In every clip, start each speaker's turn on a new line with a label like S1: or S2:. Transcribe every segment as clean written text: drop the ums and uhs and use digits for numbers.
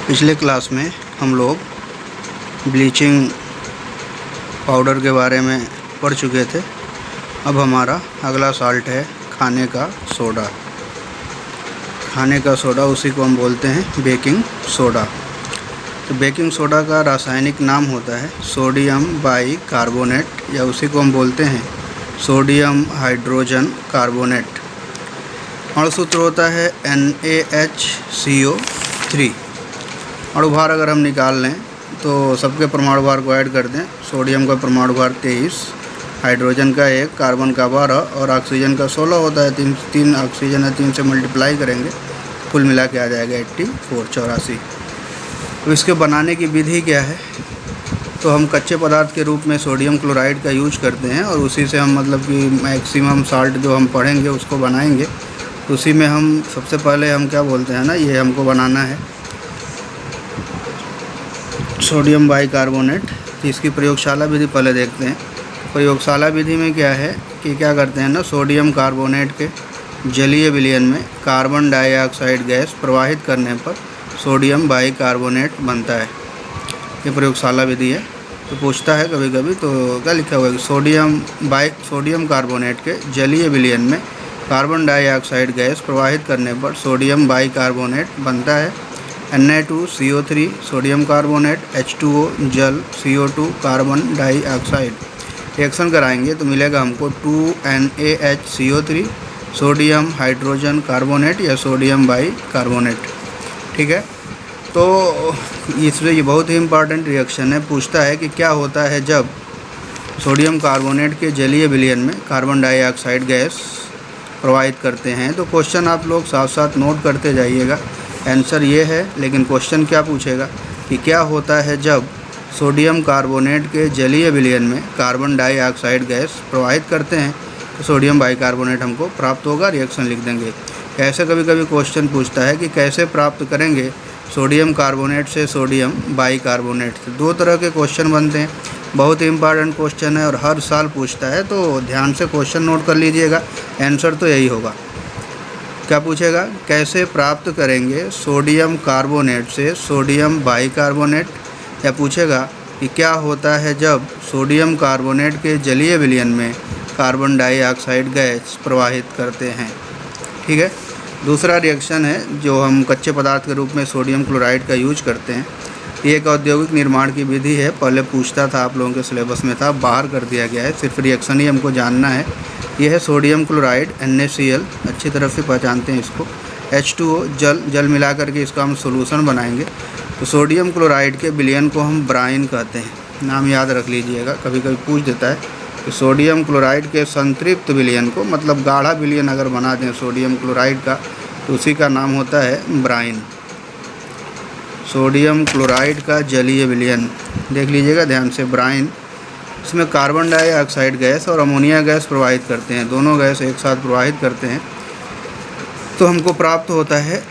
S1: पिछले क्लास में हम लोग ब्लीचिंग पाउडर के बारे में पढ़ चुके थे। अब हमारा अगला साल्ट है खाने का सोडा। खाने का सोडा उसी को हम बोलते हैं बेकिंग सोडा। तो बेकिंग सोडा का रासायनिक नाम होता है सोडियम बाइकार्बोनेट, या उसी को हम बोलते हैं सोडियम हाइड्रोजन कार्बोनेट। अणुसूत्र होता है NaHCO3। अणुभार अगर हम निकाल लें तो सबके परमाणु भार को ऐड कर दें। सोडियम का परमाणु भार 23, हाइड्रोजन का 1, कार्बन का 12 और ऑक्सीजन का 16 होता है। तीन ऑक्सीजन है, 3 से मल्टीप्लाई करेंगे कुल मिला के आ जाएगा 84। तो इसके बनाने की विधि क्या है? तो हम कच्चे पदार्थ के रूप में सोडियम क्लोराइड का यूज करते हैं और उसी से हम कि मैक्सिमम साल्ट जो हम पढ़ेंगे उसको बनाएंगे। उसी में हम सबसे पहले हम क्या बोलते हैं ना, ये हमको बनाना है सोडियम बाइकार्बोनेट। तो इसकी प्रयोगशाला विधि पहले देखते हैं। प्रयोगशाला विधि में क्या है कि क्या करते हैं ना, सोडियम कार्बोनेट के जलीय विलयन में कार्बन डाइऑक्साइड गैस प्रवाहित करने पर सोडियम बाइकार्बोनेट बनता है। ये प्रयोगशाला विधि है। तो पूछता है कभी कभी, तो क्या लिखा हुआ है कि सोडियम कार्बोनेट के जलीय विलयन में कार्बन डाइऑक्साइड गैस प्रवाहित करने पर सोडियम बाइकार्बोनेट बनता है। Na2CO3 सोडियम कार्बोनेट, H2O जल, CO2 कार्बन डाइऑक्साइड। रिएक्शन कराएंगे तो मिलेगा हमको 2NaHCO3 सोडियम हाइड्रोजन कार्बोनेट या सोडियम बाइकार्बोनेट। ठीक है, तो इसमें ये बहुत ही इम्पॉर्टेंट रिएक्शन है। पूछता है कि क्या होता है जब सोडियम कार्बोनेट के जलीय विलयन में कार्बन डाइऑक्साइड गैस प्रवाहित करते हैं। तो क्वेश्चन आप लोग साथ साथ नोट करते जाइएगा। आंसर ये है, लेकिन क्वेश्चन क्या पूछेगा कि क्या होता है जब सोडियम कार्बोनेट के जलीय विलयन में कार्बन डाइऑक्साइड गैस प्रवाहित करते हैं तो सोडियम बाइकार्बोनेट हमको प्राप्त होगा। रिएक्शन लिख देंगे। ऐसे कभी कभी क्वेश्चन पूछता है कि कैसे प्राप्त करेंगे सोडियम कार्बोनेट से सोडियम बाइकार्बोनेट। दो तरह के क्वेश्चन बनते हैं। बहुत ही इंपॉर्टेंट क्वेश्चन है और हर साल पूछता है, तो ध्यान से क्वेश्चन नोट कर लीजिएगा। आंसर तो यही होगा। क्या पूछेगा? कैसे प्राप्त करेंगे सोडियम कार्बोनेट से सोडियम बाइकार्बोनेट, या पूछेगा कि क्या होता है जब सोडियम कार्बोनेट के जलीय विलयन में कार्बन डाइऑक्साइड गैस प्रवाहित करते हैं। ठीक है। दूसरा रिएक्शन है जो हम कच्चे पदार्थ के रूप में सोडियम क्लोराइड का यूज करते हैं। ये एक औद्योगिक निर्माण की विधि है। पहले पूछता था, आप लोगों के सिलेबस में था, बाहर कर दिया गया है। सिर्फ रिएक्शन ही हमको जानना है। यह है सोडियम क्लोराइड NaCl, अच्छी तरह से पहचानते हैं इसको। H2O जल मिला करके इसका हम सोल्यूशन बनाएंगे। तो सोडियम क्लोराइड के विलयन को हम ब्राइन कहते हैं। नाम याद रख लीजिएगा, कभी कभी पूछ देता है। तो सोडियम क्लोराइड के संतृप्त विलयन को, मतलब गाढ़ा विलयन अगर बना दें सोडियम क्लोराइड का, तो उसी का नाम होता है ब्राइन। सोडियम क्लोराइड का जलीय विलयन देख लीजिएगा ध्यान से, ब्राइन। इसमें कार्बन डाइऑक्साइड गैस और अमोनिया गैस प्रवाहित करते हैं। दोनों गैस एक साथ प्रवाहित करते हैं तो हमको प्राप्त होता है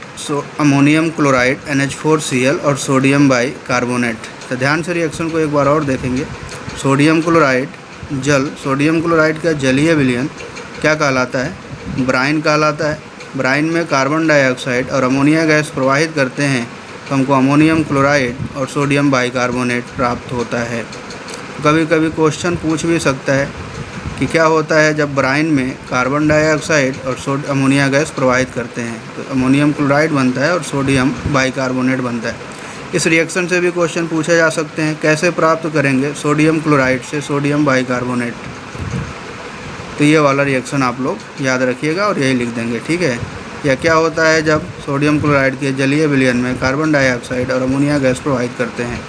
S1: अमोनियम क्लोराइड NH4Cl और सोडियम बाइकार्बोनेट। तो ध्यान से रिएक्शन को एक बार और देखेंगे। सोडियम क्लोराइड जल, सोडियम क्लोराइड का जलीय विलयन क्या कहलाता है? ब्राइन कहलाता है। ब्राइन में कार्बन डाइऑक्साइड और अमोनिया गैस प्रवाहित करते हैं तो हमको अमोनियम क्लोराइड और सोडियम बाइकार्बोनेट प्राप्त होता है। कभी कभी क्वेश्चन पूछ भी सकता है कि क्या होता है जब ब्राइन में कार्बन डाइऑक्साइड और अमोनिया गैस प्रवाहित करते हैं। तो अमोनियम क्लोराइड बनता है और सोडियम बाइकार्बोनेट बनता है। इस रिएक्शन से भी क्वेश्चन पूछे जा सकते हैं। कैसे प्राप्त करेंगे सोडियम क्लोराइड से सोडियम बाइकार्बोनेट। तो ये वाला रिएक्शन आप लोग याद रखिएगा और यही लिख देंगे। ठीक है। या क्या होता है जब सोडियम क्लोराइड के जलीय विलयन में कार्बन डाइऑक्साइड और अमोनिया गैस प्रवाहित करते हैं,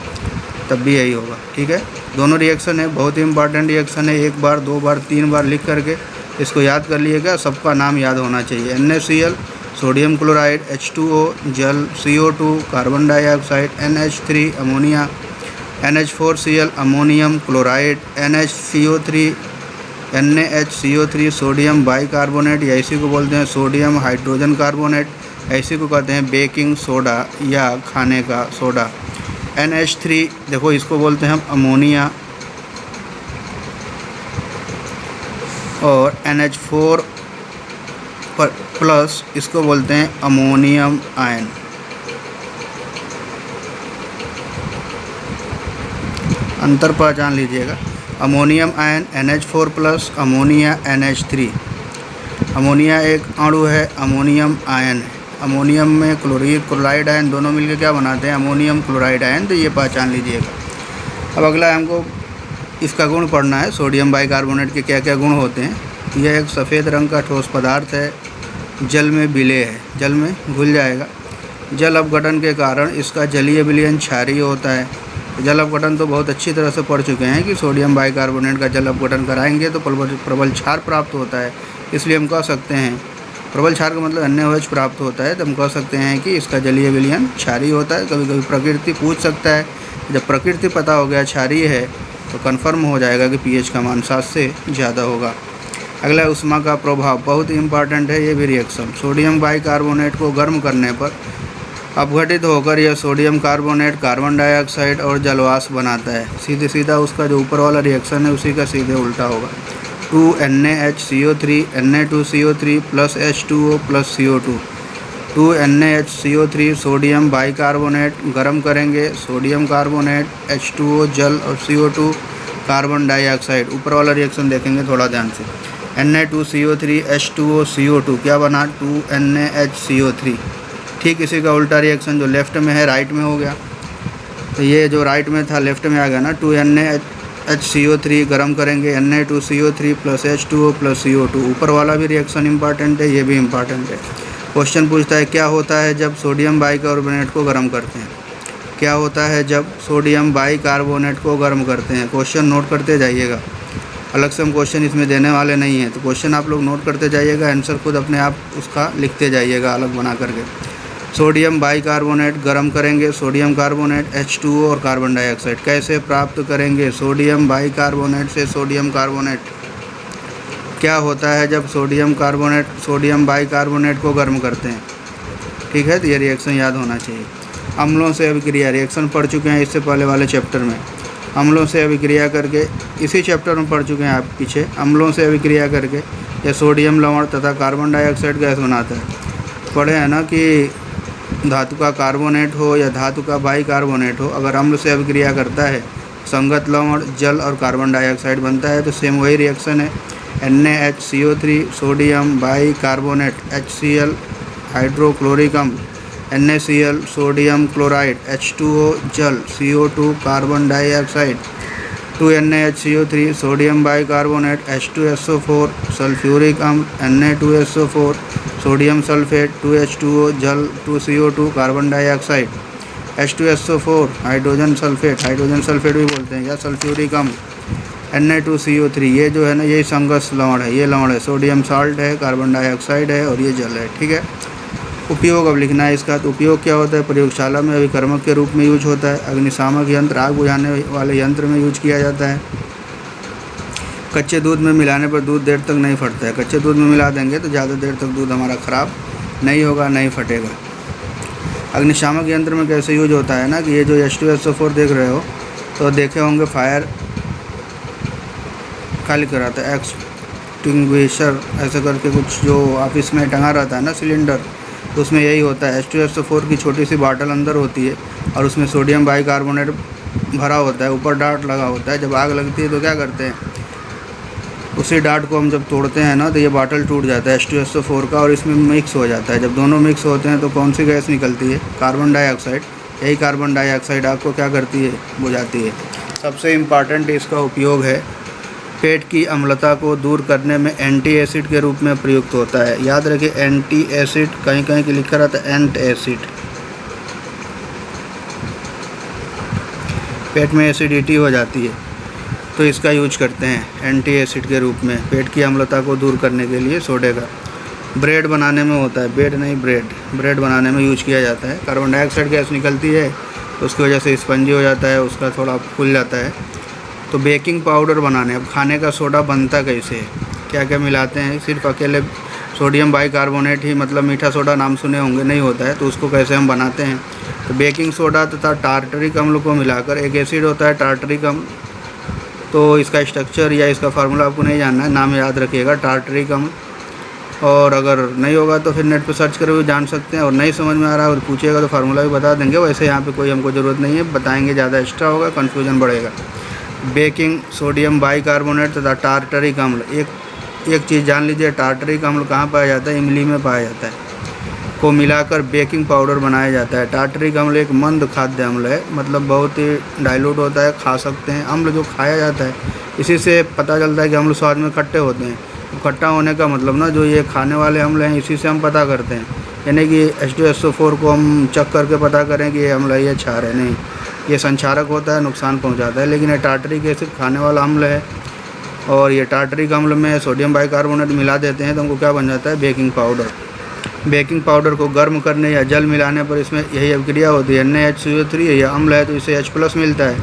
S1: तब भी यही होगा। ठीक है। दोनों रिएक्शन है, बहुत ही इंपॉर्टेंट रिएक्शन है। 1 बार 2 बार 3 बार लिख करके इसको याद कर लिएगा। सबका नाम याद होना चाहिए। NaCl सोडियम क्लोराइड, H2O जल, CO2 carbon dioxide, NH3 ammonia, NH4Cl ammonium chloride, NaHCO3 sodium bicarbonate, या इसी को बोलते हैं सोडियम हाइड्रोजन कार्बोनेट। इसी को कहते हैं बेकिंग सोडा या खाने का सोडा। NH3 देखो, इसको बोलते हैं हम अमोनिया, और NH4 प्लस इसको बोलते हैं अमोनियम आयन। अंतर पहचान लीजिएगा। Ammonium ion NH4+, ammonia NH3। Ammonia एक अणु है, अमोनियम आयन है। अमोनियम में क्लोराइड आयन दोनों मिलकर क्या बनाते हैं, अमोनियम क्लोराइड आयन, तो ये पहचान लीजिएगा। अब अगला हमको इसका गुण पढ़ना है, सोडियम बाइकार्बोनेट के क्या क्या गुण होते हैं। यह एक सफ़ेद रंग का ठोस पदार्थ है, जल में विलेय है, जल में घुल जाएगा। जल अपघटन के कारण इसका जलीय विलयन क्षारीय होता है। जल अपघटन तो बहुत अच्छी तरह से पढ़ चुके हैं कि सोडियम बाइकार्बोनेट का जल अपघटन कराएंगे तो प्रबल क्षार प्राप्त होता है। इसलिए हम कह सकते हैं, प्रबल क्षार का मतलब NaOH प्राप्त होता है, तो हम कह सकते हैं कि इसका जलीय विलयन क्षारीय होता है। कभी कभी प्रकृति पूछ सकता है, जब प्रकृति पता हो गया क्षारीय है तो कन्फर्म हो जाएगा कि pH का मान 7 से ज़्यादा होगा। अगला ऊष्मा का प्रभाव, बहुत ही इम्पॉर्टेंट है ये भी रिएक्शन। सोडियम बाइकार्बोनेट को गर्म करने पर अपघटित होकर यह सोडियम कार्बोनेट कार्बन डाइऑक्साइड और जलवाष्प बनाता है। सीधे सीधा उसका जो ऊपर वाला रिएक्शन है उसी का सीधे उल्टा होगा। 2NaHCO3 Na2CO3 + H2O + CO2। 2NaHCO3 sodium bicarbonate गर्म करेंगे, सोडियम कार्बोनेट, H2O जल और CO2 कार्बन डाइऑक्साइड। ऊपर वाला रिएक्शन देखेंगे थोड़ा ध्यान से। Na2CO3 H2O CO2 क्या बना, 2NaHCO3। ठीक इसी का उल्टा रिएक्शन जो लेफ़्ट में है राइट में हो गया, तो ये जो राइट में था लेफ़्ट में आ गया ना। 2NaHCO3 गर्म करेंगे, Na2CO3 + H2O + CO2। ऊपर वाला भी रिएक्शन इंपॉर्टेंट है, ये भी इंपॉर्टेंट है। क्वेश्चन पूछता है क्या होता है जब सोडियम बाइकार्बोनेट को गर्म करते हैं। क्या होता है जब सोडियम बाइकार्बोनेट को गर्म करते हैं। क्वेश्चन नोट करते जाइएगा, अलग से हम क्वेश्चन इसमें देने वाले नहीं हैं, तो क्वेश्चन आप लोग नोट करते जाइएगा, आंसर खुद अपने आप उसका लिखते जाइएगा अलग बना करके। सोडियम बाइकार्बोनेट गर्म करेंगे, सोडियम कार्बोनेट, H2O और कार्बन डाइऑक्साइड। कैसे प्राप्त करेंगे सोडियम बाइकार्बोनेट से सोडियम कार्बोनेट। क्या होता है जब सोडियम बाइकार्बोनेट को गर्म करते हैं। ठीक है, तो ये रिएक्शन याद होना चाहिए। अम्लों से अभिक्रिया, रिएक्शन पढ़ चुके हैं इससे पहले वाले चैप्टर में। अम्लों से अभिक्रिया करके, इसी चैप्टर में पढ़ चुके हैं आप पीछे। अम्लों से अभिक्रिया करके यह सोडियम लवण तथा कार्बन डाइऑक्साइड गैस बनाता है। पढ़े हैं ना कि धातु का कार्बोनेट हो या धातु का बाइकार्बोनेट हो, अगर अम्ल से अभिक्रिया करता है संगत लवण जल और कार्बन डाइऑक्साइड बनता है। तो सेम वही रिएक्शन है। NaHCO3 sodium bicarbonate, HCl hydrochloric अम्ल, NaCl सोडियम क्लोराइड, H2O जल, CO2 carbon dioxide. 2NaHCO3 sodium bicarbonate, H2SO4 sulphuric अम्ल, Na2SO4 सोडियम सल्फेट, 2H2O जल, 2CO2 carbon dioxide, H2SO4 hydrogen sulphate भी बोलते हैं या सल्फ्यूरिक अम्ल, Na2CO3। ये जो है ना यही संगत लवण है, ये लवण है, सोडियम साल्ट है, कार्बन डाइऑक्साइड है और ये जल है। ठीक है, उपयोग अब लिखना है इसका। तो उपयोग क्या होता है, प्रयोगशाला में अभिकर्मक के रूप में यूज होता है। अग्निशामक यंत्र, आग बुझाने वाले यंत्र में यूज किया जाता है। कच्चे दूध में मिलाने पर दूध देर तक नहीं फटता है। कच्चे दूध में मिला देंगे तो ज़्यादा देर तक दूध हमारा ख़राब नहीं होगा, नहीं फटेगा। अग्निशामक यंत्र में कैसे यूज होता है ना कि ये जो H2SO4 देख रहे हो तो देखे होंगे फायर खाली कराता है, एक्सटिंग्विशर ऐसे करके कुछ जो ऑफिस में टंगा रहता है ना सिलेंडर, तो उसमें यही होता है। H2SO4 की छोटी सी बाटल अंदर होती है और उसमें सोडियम बाइकार्बोनेट भरा होता है, ऊपर डार्ट लगा होता है। जब आग लगती है तो क्या करते हैं, उसी डार्ट को हम जब तोड़ते हैं ना तो ये बाटल टूट जाता है H2SO4 का और इसमें मिक्स हो जाता है। जब दोनों मिक्स होते हैं तो कौन सी गैस निकलती है, कार्बन डाइऑक्साइड। यही कार्बन डाइऑक्साइड आग को क्या करती है, बुझाती है। सबसे इम्पॉर्टेंट इसका उपयोग है, पेट की अम्लता को दूर करने में एंटी एसिड के रूप में प्रयुक्त होता है। याद रखिए एंटी एसिड, कहीं कहीं की लिखा रहता है एंट एसिड। पेट में एसिडिटी हो जाती है तो इसका यूज करते हैं एंटी एसिड के रूप में, पेट की अम्लता को दूर करने के लिए सोडे का। ब्रेड बनाने में होता है, बेड नहीं ब्रेड बनाने में यूज किया जाता है। कार्बन डाइऑक्साइड गैस निकलती है तो उसकी वजह से स्पंजी हो जाता है, उसका थोड़ा फूल जाता है। तो बेकिंग पाउडर बनाने, अब खाने का सोडा बनता कैसे है, क्या क्या मिलाते हैं। सिर्फ अकेले सोडियम बाइकार्बोनेट ही, मतलब मीठा सोडा नाम सुने होंगे, नहीं होता है। तो उसको कैसे हम बनाते हैं, तो बेकिंग सोडा तथा टार्टरिक अम्ल को मिलाकर, एक एसिड होता है टार्टरिक अम्ल, तो इसका स्ट्रक्चर या इसका फार्मूला आपको नहीं जानना है, नाम याद रखिएगा टार्टरिक अम्ल। और अगर नहीं होगा तो फिर नेट पे सर्च करके जान सकते हैं, और नहीं समझ में आ रहा है और पूछिएगा तो फार्मूला भी बता देंगे। वैसे यहाँ पे कोई हमको ज़रूरत नहीं है, बताएंगे ज़्यादा एक्स्ट्रा होगा, कन्फ्यूजन बढ़ेगा। बेकिंग सोडियम बाइकार्बोनेट तथा टार्टरिक अम्ल। एक चीज़ जान लीजिए, टार्टरिक अम्ल कहाँ पाया जाता है? इमली में पाया जाता है, को मिलाकर बेकिंग पाउडर बनाया जाता है। टार्टरिक अम्ल एक मंद खाद्य अम्ल है, मतलब बहुत ही डाइल्यूट होता है, खा सकते हैं। अम्ल जो खाया जाता है, इसी से पता चलता है कि अम्ल स्वाद में खट्टे होते हैं। तो खट्टा होने का मतलब ना, जो ये खाने वाले अम्ल हैं, इसी से हम पता करते हैं। यानी कि H2SO4 को हम चेक करके पता करें कि ये अम्ल है, ये क्षार है, नहीं, ये संक्षारक होता है, नुकसान पहुँचाता है। लेकिन ये टार्टरिक एसिड खाने वाला अम्ल है, और ये टार्टरिक अम्ल में सोडियम बाइकार्बोनेट मिला देते हैं तो हमको क्या बन जाता है? Baking powder. बेकिंग पाउडर को गर्म करने या जल मिलाने पर इसमें यही अभिक्रिया होती है। NaHCO3 यह अम्ल है तो इसे H+ मिलता है,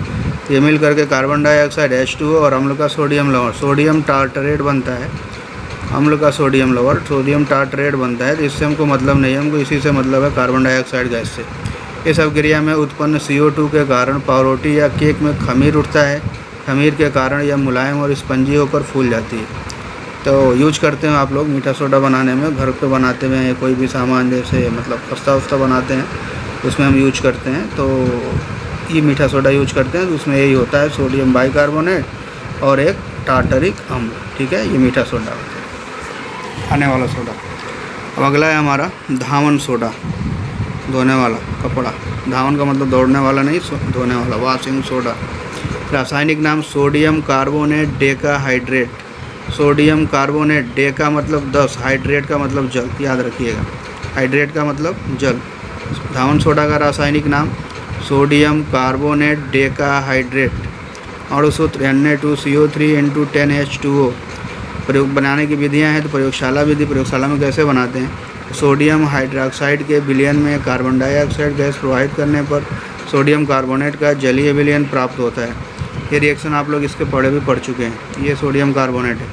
S1: ये मिल करके कार्बन डाइऑक्साइड H2O और अम्ल का सोडियम लवण सोडियम टार्टरेट बनता है। अम्ल का सोडियम लवण सोडियम टार्टरेट बनता है। तो इससे हमको मतलब नहीं है, हमको इसी से मतलब है कार्बन डाइऑक्साइड गैस से। इस अभिक्रिया में उत्पन्न CO2 के कारण पावरोटी या केक में खमीर उठता है। खमीर के कारण यह मुलायम और स्पंजी होकर फूल जाती है। तो यूज करते हैं आप लोग मीठा सोडा बनाने में, घर पे बनाते हैं, कोई भी सामान जैसे मतलब खस्ता वस्ता बनाते हैं उसमें हम यूज करते हैं। तो ये मीठा सोडा यूज करते हैं तो उसमें यही होता है, सोडियम बाइकार्बोनेट और एक टार्टरिक अम्ल। ठीक है, ये मीठा सोडा खाने वाला सोडा। अब अगला है हमारा धावन सोडा, धोने वाला कपड़ा। धावन का मतलब दौड़ने वाला नहीं, धोने वाला, वॉशिंग सोडा। रासायनिक नाम sodium carbonate decahydrate. Sodium carbonate, Deka मतलब 10, हाइड्रेट का मतलब जल, याद रखिएगा, हाइड्रेट का मतलब जल। धावन सोडा का रासायनिक नाम सोडियम कार्बोनेट डेकाहाइड्रेट। और सूत्र Na2CO3 × 10H2O। प्रयोग बनाने की विधियां हैं तो प्रयोगशाला विधि। प्रयोगशाला में कैसे बनाते हैं? सोडियम हाइड्रोक्साइड के विलयन में कार्बन डाइऑक्साइड गैस प्रवाहित करने पर सोडियम कार्बोनेट का जलीय विलयन प्राप्त होता है। ये रिएक्शन आप लोग इसके पढ़ चुके हैं। ये सोडियम कार्बोनेट है,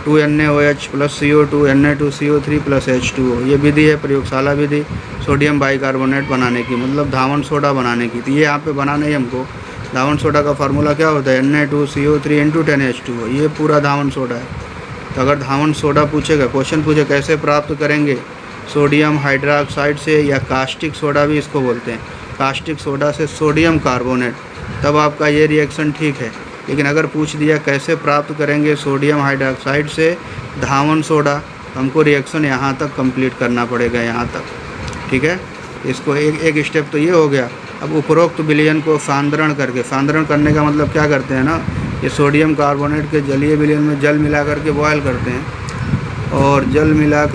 S1: 2NaOH + CO2 Na2CO3 + H2O। ये विधि है प्रयोगशाला विधि सोडियम बाइकार्बोनेट बनाने की, मतलब धावन सोडा बनाने की। तो ये यहाँ पे बनाना ही हमको। धावन सोडा का फार्मूला क्या होता है? Na2CO3 × 10H2O। ये पूरा धावन सोडा है। तो अगर धावन सोडा पूछेगा, क्वेश्चन पूछे कैसे प्राप्त करेंगे, सोडियम हाइड्रोक्साइड से, या कास्टिक सोडा भी इसको बोलते हैं, कास्टिक सोडा से सोडियम कार्बोनेट, तब आपका ये रिएक्शन ठीक है। लेकिन अगर पूछ दिया कैसे प्राप्त करेंगे सोडियम हाइड्रोक्साइड से धावन सोडा, हमको रिएक्शन यहाँ तक कंप्लीट करना पड़ेगा, यहाँ तक। ठीक है, इसको एक स्टेप तो ये हो गया। अब उपरोक्त विलयन को सांद्रण करके, सांद्रण करने का मतलब क्या करते हैं ना, ये सोडियम कार्बोनेट के जलीय विलयन में जल मिला करके बॉयल करते हैं, और जल मिला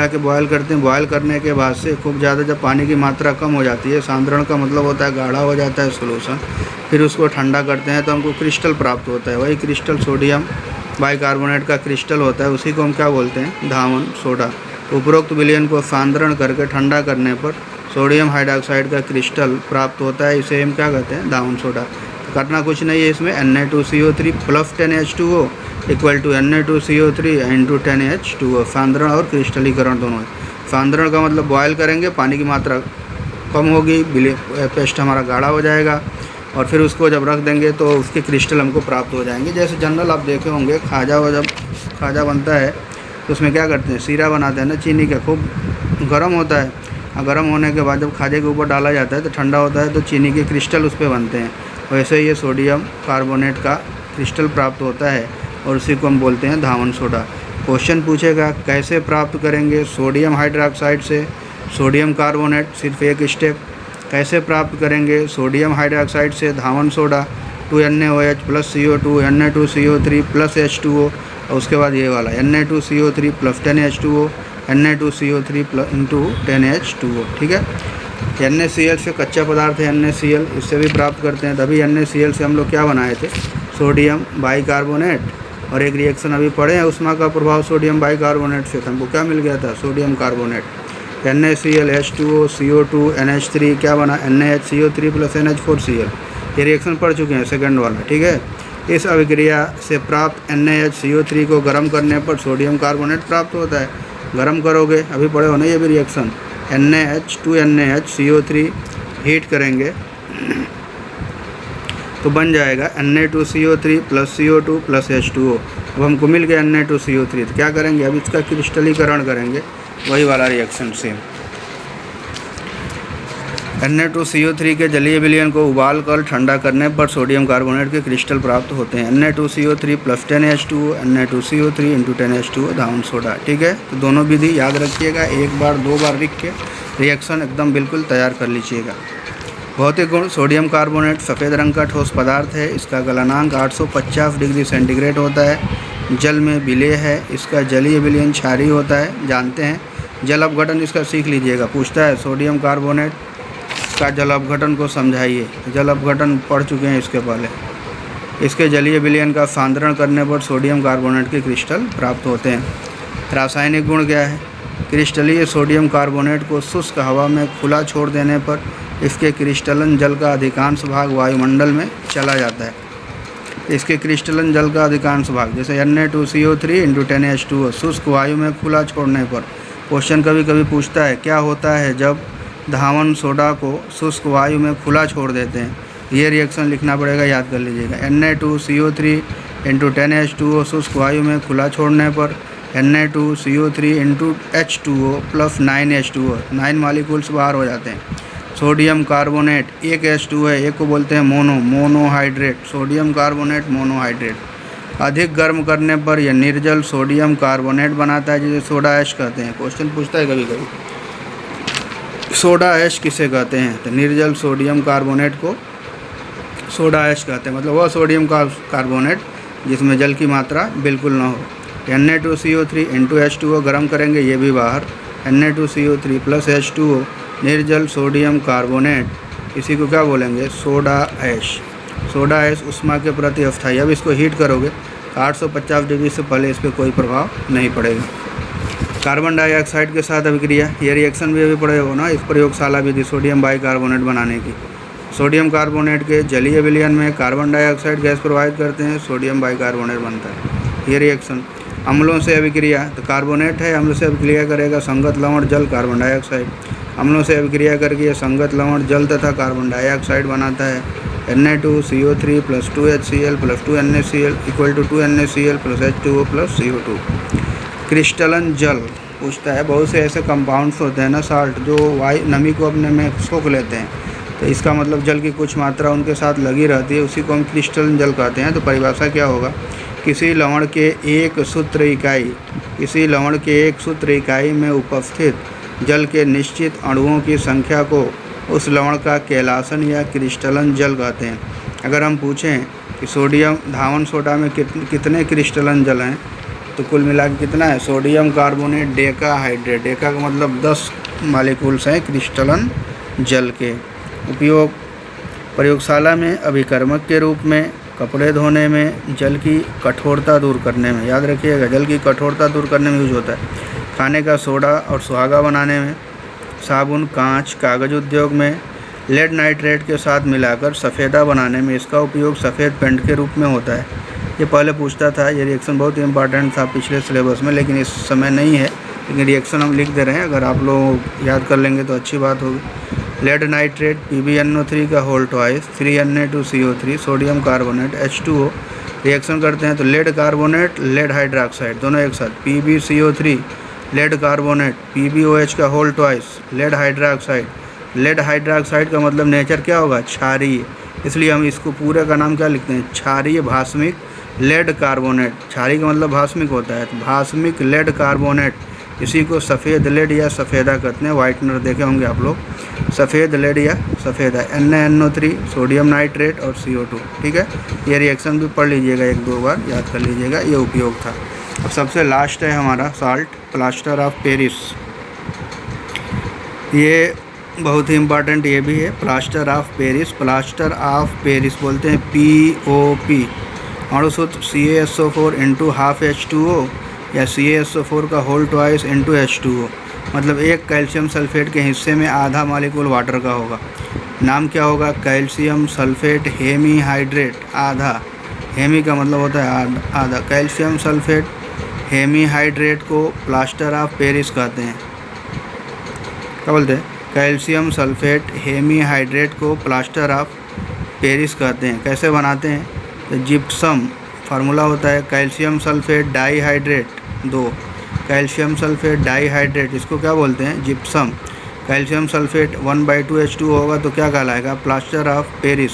S1: के बॉयल करते हैं। बॉयल करने के बाद से खूब ज़्यादा जब पानी की मात्रा कम हो जाती है, सांद्रण का मतलब होता है गाढ़ा हो जाता है सोल्यूशन, फिर उसको ठंडा करते हैं तो हमको क्रिस्टल प्राप्त होता है। वही क्रिस्टल सोडियम बाइकार्बोनेट का क्रिस्टल होता है, उसी को हम क्या बोलते हैं? धावन सोडा। उपरोक्त विलयन को सांद्रण करके ठंडा करने पर सोडियम हाइड्रोक्साइड का क्रिस्टल प्राप्त होता है, इसे हम क्या कहते हैं? धावन सोडा। करना कुछ नहीं है इसमें, Na2CO3 + 10H2O = Na2CO3 × 10H2O। सांद्रण और क्रिस्टलीकरण दोनों है। सांद्रण का मतलब बॉयल करेंगे, पानी की मात्रा कम होगी, पेस्ट हमारा गाढ़ा हो जाएगा, और फिर उसको जब रख देंगे तो उसके क्रिस्टल हमको प्राप्त हो जाएंगे। जैसे जनरल आप देखे होंगे, जब खाजा बनता है तो उसमें क्या करते हैं? सीरा बनाते हैं ना चीनी का, खूब गर्म होता है, और गर्म होने के बाद जब खाजे के ऊपर डाला जाता है तो ठंडा होता है, तो चीनी के क्रिस्टल उस पर बनते हैं। वैसे ये सोडियम कार्बोनेट का क्रिस्टल प्राप्त होता है, और उसी को हम बोलते हैं धावन सोडा। क्वेश्चन पूछेगा कैसे प्राप्त करेंगे सोडियम हाइड्रोक्साइड से सोडियम कार्बोनेट, सिर्फ एक स्टेप। कैसे प्राप्त करेंगे सोडियम हाइड्रोक्साइड से धावन soda? 2NaOH + CO2 Na2CO3 + H2O, और उसके बाद ये वाला Na2CO3 + 10H2O Na2CO3 × 10H2O। ठीक है, NaCl से कच्चा पदार्थ है NaCl, इससे भी प्राप्त करते हैं। तभी NaCl से हम लोग क्या बनाए थे? Sodium bicarbonate. और एक रिएक्शन अभी पढ़े हैं, उष्मा का प्रभाव सोडियम बाइकार्बोनेट से, हमको क्या मिल गया था? Sodium carbonate. NaCl H2O CO2 NH3 क्या बना? NaHCO3 + NH4Cl। ये रिएक्शन पढ़ चुके हैं, सेकंड वाला। ठीक है, इस अभिक्रिया से प्राप्त NaHCO3 को गर्म करने पर सोडियम कार्बोनेट प्राप्त होता है। गर्म करोगे, अभी पढ़े हो ना ये भी रिएक्शन, NaH2NaHCO3 हीट करेंगे तो बन जाएगा Na2CO3 + CO2 + H2O। अब हमको मिल गया Na2CO3, तो क्या करेंगे? अब इसका क्रिस्टलीकरण करेंगे, वही वाला रिएक्शन सेम। Na2CO3 के जलीय विलयन को उबाल कर ठंडा करने पर सोडियम कार्बोनेट के क्रिस्टल प्राप्त होते हैं। Na2CO3 + 10H2O, Na2CO3 × 10H2O धावन सोडा। ठीक है, तो दोनों विधि याद रखिएगा, एक बार 2 बार लिख के रिएक्शन एकदम बिल्कुल तैयार कर लीजिएगा। भौतिक गुण: सोडियम कार्बोनेट सफ़ेद रंग का ठोस पदार्थ है। इसका गलनांक 850 डिग्री सेंटीग्रेड होता है। जल में विलेय है। इसका जलीय विलयन क्षारीय होता है, जानते हैं। जल अपघटन इसका सीख लीजिएगा। पूछता है सोडियम कार्बोनेट का जल अपघटन को समझाइए। जल अपघटन पढ़ चुके हैं इसके पहले। इसके जलीय विलयन का सांद्रण करने पर सोडियम कार्बोनेट के क्रिस्टल प्राप्त होते हैं। रासायनिक गुण क्या है? क्रिस्टलीय सोडियम कार्बोनेट को शुष्क हवा में खुला छोड़ देने पर इसके क्रिस्टलन जल का अधिकांश भाग वायुमंडल में चला जाता है। इसके क्रिस्टलन जल का अधिकांश भाग, जैसे Na2CO3 × 10H2O, शुष्क वायु में खुला छोड़ने पर। क्वेश्चन कभी कभी पूछता है क्या होता है जब धावन सोडा को शुष्क वायु में खुला छोड़ देते हैं। ये रिएक्शन लिखना पड़ेगा, याद कर लीजिएगा। Na2CO3 × 10H2O शुष्क वायु में खुला छोड़ने पर Na2CO3 × H2O + 9H2O, 9 मॉलिक्यूल्स बाहर हो जाते हैं। सोडियम कार्बोनेट एक H2 है, एक को बोलते हैं मोनोहाइड्रेट। Sodium carbonate monohydrate. अधिक गर्म करने पर यह निर्जल सोडियम कार्बोनेट बनाता है, जिसे सोडा ऐश कहते हैं। क्वेश्चन पूछता है कभी कभी, सोडा ऐश किसे कहते हैं? तो निर्जल सोडियम कार्बोनेट को सोडा ऐश कहते हैं। मतलब वह सोडियम कार्बोनेट जिसमें जल की मात्रा बिल्कुल ना हो। Na2CO3 × H2O गर्म करेंगे, ये भी बाहर। Na2CO3 + H2O निर्जल सोडियम कार्बोनेट, इसी को क्या बोलेंगे? Soda ash. सोडा ऐश ऊष्मा के प्रति अस्थायी। अब इसको हीट करोगे 850 डिग्री से पहले इस पर कोई प्रभाव नहीं पड़ेगा। कार्बन डाइऑक्साइड के साथ अभिक्रिया, ये रिएक्शन भी अभी पढ़े हो ना, इस प्रयोगशाला विधि सोडियम बाइकार्बोनेट बनाने की। सोडियम कार्बोनेट के जलीय विलयन में कार्बन डाइऑक्साइड गैस प्रवाहित करते हैं, सोडियम बाइकार्बोनेट बनता है। ये रिएक्शन अम्लों से अभिक्रिया, तो कार्बोनेट है, अम्ल से अभिक्रिया करेगा संगत लवण जल कार्बन डाइऑक्साइड। अम्लों से अभिक्रिया करके यह संगत लवण जल तथा कार्बन डाइऑक्साइड बनाता है। Na2CO3 + 2HCl + 2NaCl = 2NaCl + H2O + CO2। क्रिस्टलन जल पूछता है, बहुत से ऐसे कंपाउंड्स होते हैं ना साल्ट, जो नमी को अपने में सोख लेते हैं, तो इसका मतलब जल की कुछ मात्रा उनके साथ लगी रहती है, उसी को हम क्रिस्टलन जल कहते हैं। तो परिभाषा क्या होगा? किसी लवण के एक सूत्र इकाई में उपस्थित जल के निश्चित अणुओं की संख्या को उस लवण का कैलासन या क्रिस्टलन जल कहते हैं। अगर हम पूछें कि सोडियम धावन सोडा में कितने क्रिस्टलन जल हैं, तो कुल मिला के कितना है? सोडियम कार्बोनेट डेकाहाइड्रेट, डेका का मतलब 10 मॉलिक्यूल्स हैं क्रिस्टलन जल के। उपयोग: प्रयोगशाला में अभिकर्मक के रूप में, कपड़े धोने में, जल की कठोरता दूर करने में, याद रखिएगा जल की कठोरता दूर करने में यूज होता है। खाने का सोडा और सुहागा बनाने में, साबुन, कांच, कागज़ उद्योग में, लेड नाइट्रेट के साथ मिलाकर सफ़ेदा बनाने में इसका उपयोग सफ़ेद पेंट के रूप में होता है। ये पहले पूछता था, ये रिएक्शन बहुत इंपॉर्टेंट था पिछले सिलेबस में, लेकिन इस समय नहीं है, लेकिन रिएक्शन हम लिख दे रहे हैं। अगर आप लोग याद कर लेंगे तो अच्छी बात होगी। लेड नाइट्रेट PbNO3 का whole twice 3Na2CO3 sodium carbonate H2O reaction करते हैं तो लेड कार्बोनेट, लेड हाइड्रोक्साइड दोनों एक साथ, PbCO3 लेड कार्बोनेट, PbOH का whole twice lead hydroxide. Lead hydroxide का मतलब नेचर क्या होगा? क्षारीय, इसलिए हम इसको पूरे का नाम क्या लिखते हैं? क्षारीय भास्मिक लेड कार्बोनेट। क्षारीय का मतलब भास्मिक होता है, तो भास्मिक लेड कार्बोनेट, इसी को सफ़ेद लेड या सफ़ेदा कहते हैं। वाइटनर देखे होंगे आप लोग, सफ़ेद लेड या सफ़ेदा। NaNO3 सोडियम नाइट्रेट और CO2। ठीक है, ये रिएक्शन भी पढ़ लीजिएगा, 1-2 बार याद कर लीजिएगा, ये उपयोग था। अब सबसे लास्ट है हमारा साल्ट, प्लास्टर ऑफ पेरिस। ये बहुत ही इम्पॉर्टेंट ये भी है, plaster of Paris. Plaster of Paris बोलते हैं POP। अणुसूत्र CaSO4 × ½ H2O या CaSO4 का होल ट्वाइस × H2O, मतलब एक कैल्शियम सल्फेट के हिस्से में आधा मॉलिक्यूल वाटर का होगा। नाम क्या होगा? Calcium sulphate hemihydrate. आधा, हेमी का मतलब होता है आधा। कैल्शियम सल्फेट हेमीहाइड्रेट को प्लास्टर ऑफ पेरिस कहते हैं। क्या बोलते हैं? कैल्शियम सल्फेट हेमीहाइड्रेट को प्लास्टर ऑफ पेरिस कहते हैं। कैसे बनाते हैं? तो जिप्सम फार्मूला होता है calcium sulphate dihydrate 2, calcium sulphate dihydrate, इसको क्या बोलते हैं? जिप्सम। कैल्शियम सल्फेट 1/2H2O होगा तो क्या कहलाएगा? Plaster of Paris.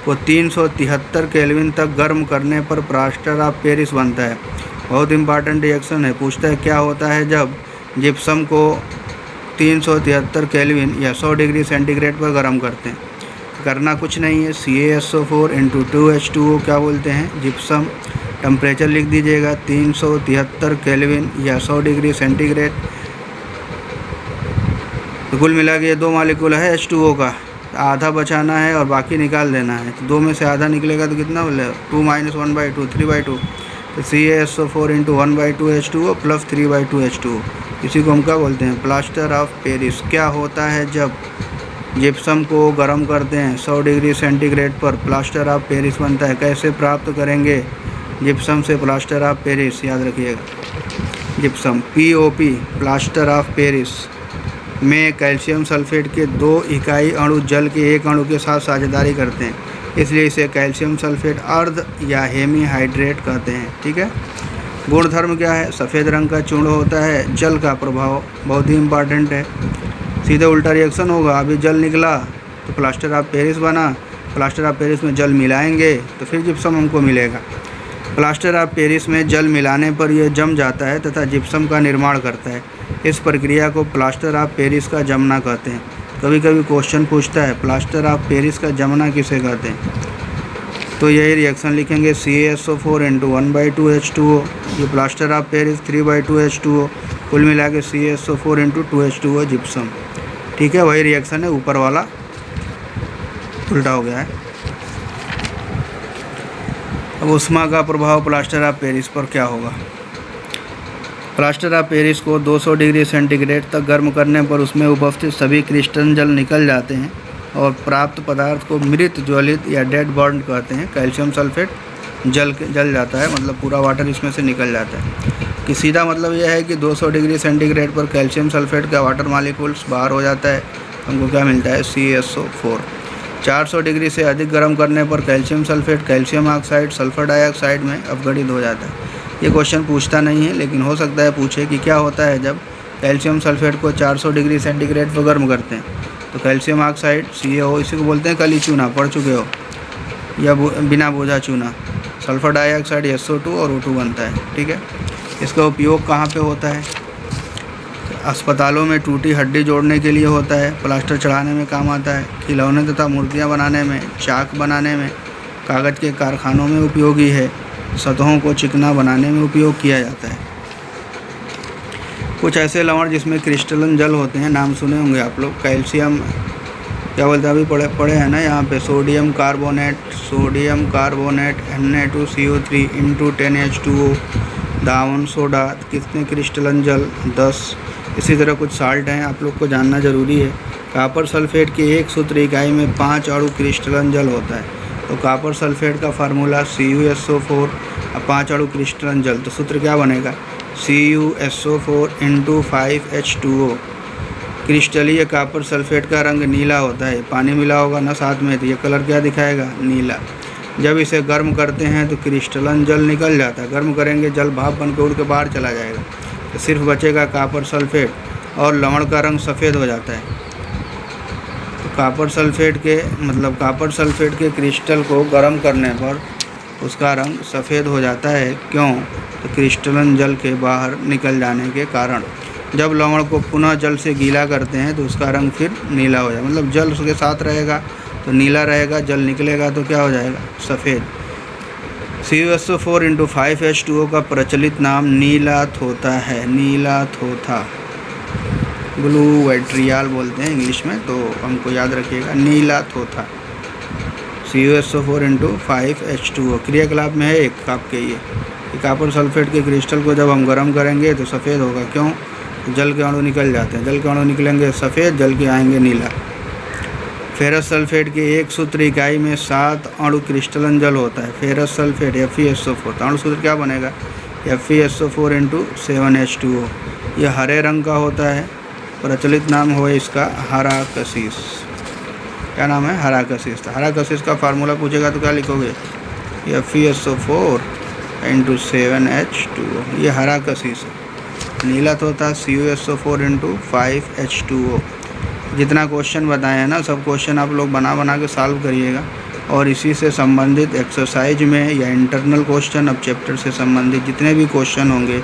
S1: को 373 केल्विन तक गर्म करने पर प्लास्टर ऑफ पेरिस बनता है। बहुत इंपॉर्टेंट रिएक्शन है। पूछता है क्या होता है जब जिप्सम को 373 केल्विन या 100 डिग्री सेंटीग्रेड पर गर्म करते हैं। करना कुछ नहीं है, CaSO4 × 2H2O क्या बोलते हैं? जिप्सम। टेम्परेचर लिख दीजिएगा 373 केल्विन या 100 डिग्री सेंटीग्रेड। तो कुल मिला के ये 2 मॉलिक्यूल है H2O का, आधा बचाना है और बाकी निकाल देना है। तो 2 में से आधा निकलेगा तो कितना बोले? 2 - 1/2 3/2। तो CaSO4 × 1/2H2O + 3/2H2O, इसी को हम क्या बोलते हैं? Plaster of Paris. क्या होता है जब जिप्सम को गर्म करते हैं 100 डिग्री सेंटीग्रेड पर? प्लास्टर ऑफ पेरिस बनता है। कैसे प्राप्त करेंगे जिप्सम से प्लास्टर ऑफ पेरिस? याद रखिएगा, gypsum POP plaster of Paris में कैल्शियम सल्फेट के 2 इकाई अणु जल के 1 अणु के साथ साझेदारी करते हैं, इसलिए इसे कैल्शियम सल्फेट अर्ध या हेमी हाइड्रेट कहते हैं। ठीक है। गुणधर्म क्या है? सफ़ेद रंग का चूर्ण होता है। जल का प्रभाव बहुत ही इम्पॉर्टेंट है, सीधे उल्टा रिएक्शन होगा। अभी जल निकला तो प्लास्टर ऑफ पेरिस बना, प्लास्टर ऑफ पेरिस में जल मिलाएंगे तो फिर जिप्सम हमको मिलेगा। प्लास्टर ऑफ पेरिस में जल मिलाने पर यह जम जाता है तथा जिप्सम का निर्माण करता है। इस प्रक्रिया को प्लास्टर ऑफ पेरिस का जमना कहते हैं। कभी कभी क्वेश्चन पूछता है प्लास्टर ऑफ पेरिस का जमना किसे कहते हैं? तो यही रिएक्शन लिखेंगे CaSO4 × 1/2H2O, ये प्लास्टर ऑफ पेरिस 3/2H2O, कुल मिला के CaSO4 × 2H2O जिप्सम। ठीक है, वही रिएक्शन है, ऊपर वाला उल्टा हो गया है। अब ऊष्मा का प्रभाव प्लास्टर ऑफ पेरिस पर क्या होगा? प्लास्टर ऑफ पेरिस को 200 डिग्री सेंटीग्रेड तक गर्म करने पर उसमें उपस्थित सभी क्रिस्टल जल निकल जाते हैं और प्राप्त पदार्थ को मृत ज्वलित या डेड बॉन्ड कहते हैं। कैल्शियम सल्फेट जल जाता है, मतलब पूरा वाटर इसमें से निकल जाता है। कि सीधा मतलब यह है कि 200 डिग्री सेंटीग्रेड पर कैल्शियम सल्फेट का वाटर मॉलिक्यूल्स बाहर हो जाता है, हमको क्या मिलता है? CaSO4। 400 डिग्री से अधिक गर्म करने पर calcium sulphate calcium oxide sulphur dioxide में अपघटित हो जाता है। ये क्वेश्चन पूछता नहीं है, लेकिन हो सकता है पूछे कि क्या होता है जब कैल्शियम सल्फेट को 400 डिग्री सेंटीग्रेड पर गर्म करते हैं। तो कैल्शियम ऑक्साइड CaO, इसी को बोलते हैं कली चूना, पढ़ चुके हो, या बिना बोझा चूना। सल्फर डाइऑक्साइड SO2 और O2 बनता है। ठीक है। इसका उपयोग कहाँ पे होता है? अस्पतालों में टूटी हड्डी जोड़ने के लिए होता है, प्लास्टर चढ़ाने में काम आता है, खिलौने तथा मूर्तियाँ बनाने में, चाक बनाने में, कागज़ के कारखानों में उपयोगी है, सतहों को चिकना बनाने में उपयोग किया जाता है। कुछ ऐसे लवण जिसमें क्रिस्टलन जल होते हैं, नाम सुने होंगे आप लोग। कैल्शियम क्या बोलते हैं, अभी पढ़े हैं ना यहाँ पे, sodium carbonate Na2CO3 × 10H2O, दावन soda, कितने क्रिस्टलन जल? 10। इसी तरह कुछ साल्ट हैं, आप लोग को जानना ज़रूरी है। कॉपर सल्फेट के 1 सूत्र इकाई में 5 अणु क्रिस्टलन जल होता है। तो कॉपर सल्फेट का फार्मूला CuSO4 और 5 अणु क्रिस्टलन जल, तो सूत्र क्या बनेगा? CuSO4 × 5H2O। क्रिस्टलीय कॉपर सल्फेट का रंग नीला होता है, पानी मिला होगा ना साथ में, तो ये कलर क्या दिखाएगा? नीला। जब इसे गर्म करते हैं तो क्रिस्टलन जल निकल जाता है, गर्म करेंगे जल भाप बन के उड़ के बाहर चला जाएगा, तो सिर्फ बचेगा कॉपर सल्फेट और लवण का रंग सफ़ेद हो जाता है। तो कॉपर सल्फेट के क्रिस्टल को गर्म करने पर उसका रंग सफ़ेद हो जाता है। क्यों? तो क्रिस्टलन जल के बाहर निकल जाने के कारण। जब लवण को पुनः जल से गीला करते हैं तो उसका रंग फिर नीला हो जाएगा, मतलब जल उसके साथ रहेगा तो नीला रहेगा, जल निकलेगा तो क्या हो जाएगा? सफ़ेद। CuSO4 × 5H2O का प्रचलित नाम नीलाथोथा है, नीलाथोथा, ब्लू वाइट्रियाल बोलते हैं इंग्लिश में, तो हमको याद रखिएगा नीलाथोथा। CuSO4 × 5H2O क्रियाकलाप में है एक आपके ये कॉपर सल्फेट के क्रिस्टल को जब हम गर्म करेंगे तो सफ़ेद होगा। क्यों? जल के अणु निकल जाते हैं, जल के अणु निकलेंगे सफ़ेद, जल के आएंगे नीला। फेरस सल्फेट के 1 सूत्र इकाई में 7 अणु क्रिस्टलन जल होता है। फेरस सल्फेट FeSO4, तो अणु सूत्र क्या बनेगा? FeSO4 × 7H2O। यह हरे रंग का होता है, प्रचलित नाम हो इसका हराकसीस। क्या नाम है? हराकसीस। तो हराकसीस का फार्मूला पूछेगा तो क्या लिखोगे? FeSO4 × 7H2O, ये हराकसीस है। नीलाथोथा CuSO4 × 5H2O। जितना क्वेश्चन बताए हैं ना, सब क्वेश्चन आप लोग बना बना के सॉल्व करिएगा। और इसी से संबंधित एक्सरसाइज में या इंटरनल क्वेश्चन, अब चैप्टर से संबंधित जितने भी क्वेश्चन होंगे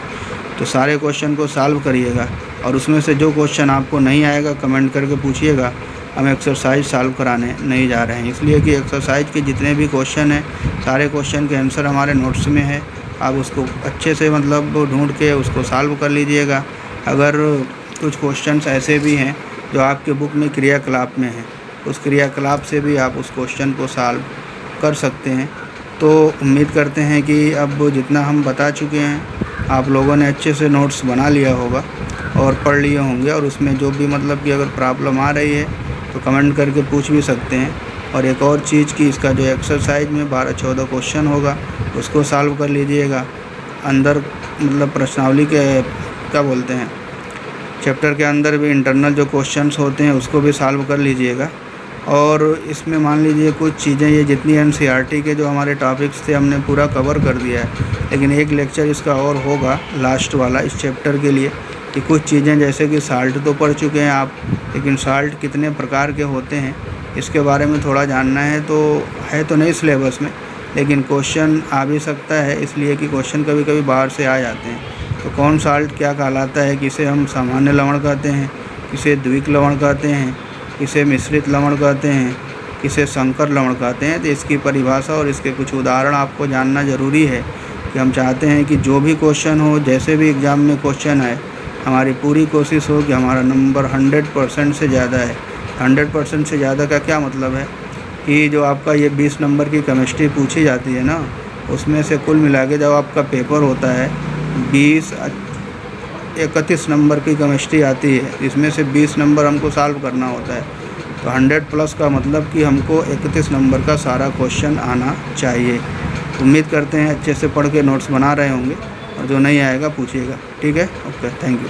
S1: तो सारे क्वेश्चन को सॉल्व करिएगा। और उसमें से जो क्वेश्चन आपको नहीं आएगा कमेंट करके पूछिएगा, हम एक्सरसाइज सॉल्व कराने नहीं जा रहे हैं। इसलिए कि एक्सरसाइज के जितने भी क्वेश्चन हैं सारे क्वेश्चन के आंसर हमारे नोट्स में है। आप उसको अच्छे से मतलब ढूंढ के उसको सॉल्व कर लीजिएगा। अगर कुछ क्वेश्चंस ऐसे भी हैं जो आपके बुक में क्रियाकलाप में है, उस क्रियाकलाप से भी आप उस क्वेश्चन को सॉल्व कर सकते हैं। तो उम्मीद करते हैं कि अब जितना हम बता चुके हैं आप लोगों ने अच्छे से नोट्स बना लिया होगा और पढ़ लिए होंगे। और उसमें जो भी मतलब कि अगर प्रॉब्लम आ रही है तो कमेंट करके पूछ भी सकते हैं। और एक और चीज़ कि इसका जो एक्सरसाइज में 12-14 क्वेश्चन होगा उसको सॉल्व कर लीजिएगा। अंदर मतलब प्रश्नावली के क्या बोलते हैं, चैप्टर के अंदर भी इंटरनल जो क्वेश्चंस होते हैं उसको भी सॉल्व कर लीजिएगा। और इसमें मान लीजिए कुछ चीज़ें, ये जितनी एनसीईआरटी के जो हमारे टॉपिक्स थे हमने पूरा कवर कर दिया है, लेकिन एक लेक्चर इसका और होगा लास्ट वाला इस चैप्टर के लिए, कि कुछ चीज़ें जैसे कि साल्ट तो पढ़ चुके हैं आप, लेकिन साल्ट कितने प्रकार के होते हैं इसके बारे में थोड़ा जानना है। तो नहीं सिलेबस में, लेकिन क्वेश्चन आ भी सकता है, इसलिए कि क्वेश्चन कभी कभी बाहर से आ जाते हैं। तो कौन साल्ट क्या कहलाता है, किसे हम सामान्य लवण कहते हैं, किसे द्विक लवण कहते हैं, किसे मिश्रित लवण कहते हैं, किसे संकर लवण कहते हैं। तो इसकी परिभाषा और इसके कुछ उदाहरण आपको जानना ज़रूरी है कि हम चाहते हैं कि जो भी क्वेश्चन हो, जैसे भी एग्ज़ाम में क्वेश्चन आए, हमारी पूरी कोशिश हो कि हमारा नंबर 100% से ज़्यादा है। 100% से ज़्यादा का क्या मतलब है कि जो आपका ये 20 नंबर की केमिस्ट्री पूछी जाती है ना, उसमें से कुल मिला के जब आपका पेपर होता है 31 नंबर की केमिस्ट्री आती है, इसमें से 20 नंबर हमको सॉल्व करना होता है। तो 100+ का मतलब कि हमको 31 नंबर का सारा क्वेश्चन आना चाहिए। उम्मीद करते हैं अच्छे से पढ़ के नोट्स बना रहे होंगे, और जो नहीं आएगा पूछिएगा। ठीक है, ओके, थैंक यू।